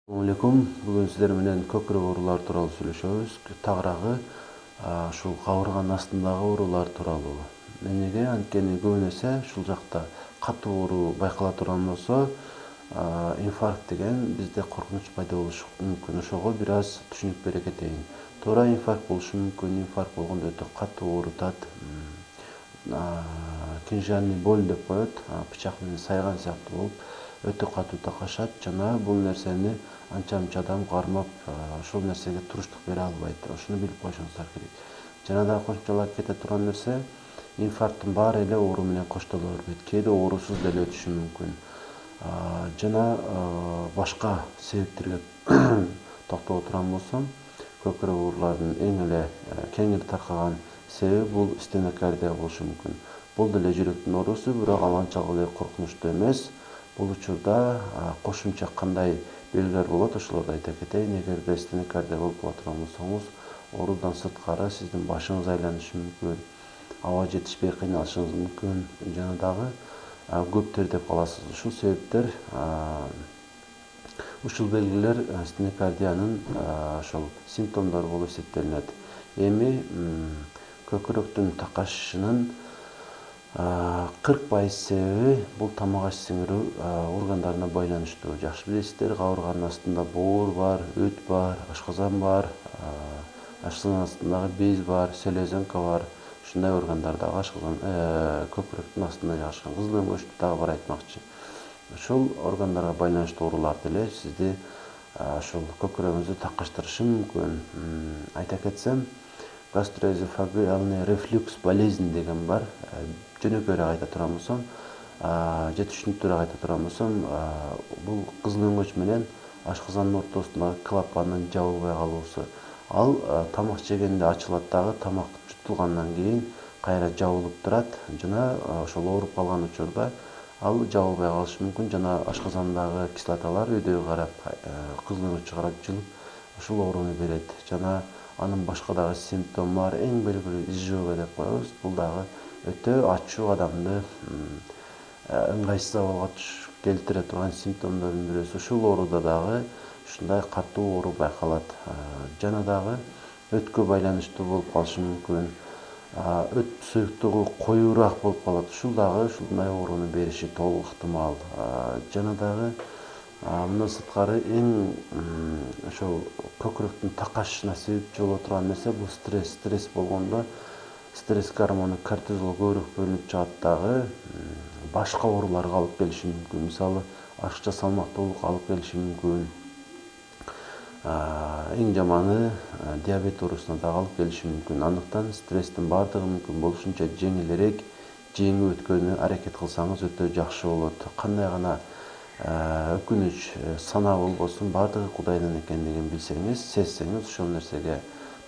Assalamualaikum. Бүгүн сиздер менен көкүрөк оорулары тууралуу сүйлөшөбүз. Тагыраагы ушул кабырганын астындагы оорулар тууралуу. Эмнеге? Анткени көбүн эсе ушул жакта катуу оору байкала турган болсо, инфаркт деген бизде коркунуч пайда болушу мүмкүн. Ошого бир аз түшүнүк бере кетейин. Туура инфаркт болушу мүмкүн. Инфаркт болгондо өтө катуу оорутат. Кинжальный боль деп коет. Бычак менен сайган сыяктуу болуп, өтө катуу такашат жана бул нерсени анча-мынча адам кармап, ошол нерсеге туруштук бере албайт. Ошону билип коюшуңуздар керек. Жана дагы кошумчалап кете турган нерсе, инфаркттын баары эле оору менен коштоло бербейт. Кээде оорусуз деле өтүшү мүмкүн. Жана башка себептерге токтоло турган болсом, көкүрөк ооруларынын эң эле кеңири таркаган себеби бул стенокардия болушу мүмкүн. Бул деле жүрөктүн оорусу, бирок ал анчалык эле коркунучтуу эмес. Бул учурда кошумча кандай белгилер болот, ошолорду айта кетейин. Эгерде стенокардия болуп кала турган болсоңуз, оорудан сырткары сиздин башыңыз айланышы мүмкүн, аба жетишпей кыйналышыңыз мүмкүн, жана дагы көп тердеп каласыз. Ушул себептер, ушул белгилер стенокардиянын ошол симптомдору болуп эсептелинет. Эми көкүрөктүн такашышынын 40% себеби бул тамак аш сиңирүү органдарына байланыштуу. Жакшы билесиздер, кабырганын астында боор бар, өт бар, ашказан бар, ашказан астындагы без бар, селезенка бар. Ушундай органдар дагы ашказан көкүрөктүн астында жайгашкан. Кызыл өңөчтү дагы бар айтмакчы. Ушул органдарга байланыштуу оорулар деле сизди ошол көкүрөгүңүздү такаштырышы мүмкүн. Айта кетсем, гастроэзофагиальный рефлюкс болезнь деген бар. Жөнөкөйрөөк айта турган болсом, же түшүнүктүүрөөк айта турган болсом, бул кызыл өңөч менен ашказандын ортосундагы клапандын жабылбай калуусу. Ал тамак жегенде ачылат дагы, тамак жутулгандан кийин кайра жабылып турат жана ошол ооруп калган учурда ал жабылбай калышы мүмкүн жана ашказандагы кислоталар өйдөгө карап, кызыл өңөчкө карап жылып ушул ооруну берет. Жана анын башка дагы симптому бар. Эң белгилүү изжога деп коебуз. Бул дагы өтө ачуу адамды ыңгайсыз абалга келтире турган симптомдордун бирөөсү. Ушул ооруда дагы ушундай катуу оору байкалат. Жана дагы өткө байланыштуу болуп калышы мүмкүн. Өт суюктугу коюураак болуп калат. Ушул дагы ушундай ооруну бериши толук ыктымал. Жана дагы мындан сырткары эң ошол көкүрөктүн такашышына себепчи боло турган нерсе бул стресс. Стресс болгондо стресс гормону кортизол көбүрөөк бөлүнүп чыгат дагы башка ооруларга алып келиши мүмкүн. Мисалы, ашыкча салмактуулукка алып келиши мүмкүн. Эң жаманы диабет оорусуна дагы алып келиши мүмкүн. Андыктан стресстин баардыгы мүмкүн болушунча жеңилирээк жеңип өткөнү аракет кылсаңыз өтө жакшы болот. Кандай гана өкүнүч санаа болбосун, баардыгы Кудайдан экендигин билсеңиз, сезсеңиз, ошол нерсеге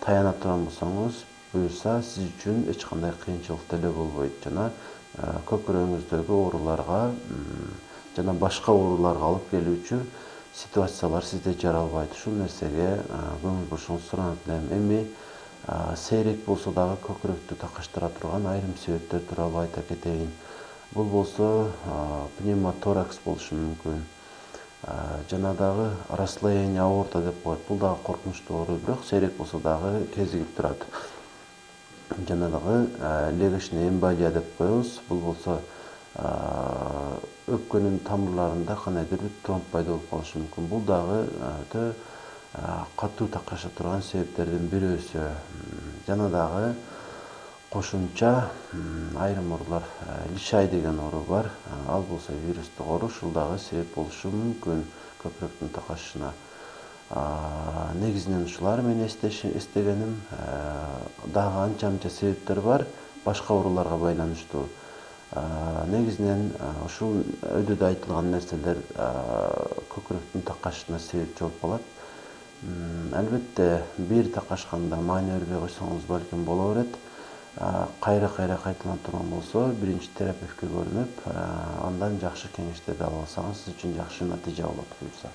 таяна турган болсоңуз, буюрса сиз үчүн эч кандай кыйынчылык деле болбойт. Жана көкүрөгүңүздөгү ооруларга жана башка ооруларга алып келүүчү ситуациялар сизде жаралбайт. Ушул нерсеге көңүл бурушуңузду суранат элем. Эми сейрек болсо дагы көкүрөктү такаштыра турган айрым себептер тууралуу айта кетейин. Бул болсо пневмоторакс болушу мүмкүн. Жана дагы расслоение аорта деп коет. Бул дагы коркунучтуу оору, бирок сейрек болсо дагы кезигип турат. Жана дагы легочный эмболия деп коебуз. Бул болсо өпкөнүн тамырларында кандайдыр бир тромб пайда болуп калышы мүмкүн. Бул дагы өтө катуу такаша турган себептердин бирөөсү. Жана дагы кошумча айрым оорулар, лишай деген оору бар. Ал болсо вирустук оору, ушул дагы себеп болушу мүмкүн көкүрөктүн такашышына. Негизинен ушулар менен эстегеним. Дагы анча-мынча себептер бар, башка ооруларга байланыштуу. Негизинен ушул өйдөдө айтылган нерселер көкүрөктүн такашышына себепчи болуп калат. Албетте, бир такашканда маани бербей койсоңуз балким боло берет. Кайра кайталана турган болсо, биринчи терапевтке көрүнүп, андан жакшы кеңештерди ала алсаңыз, сиз үчүн жакшы натыйжа болот буюрса.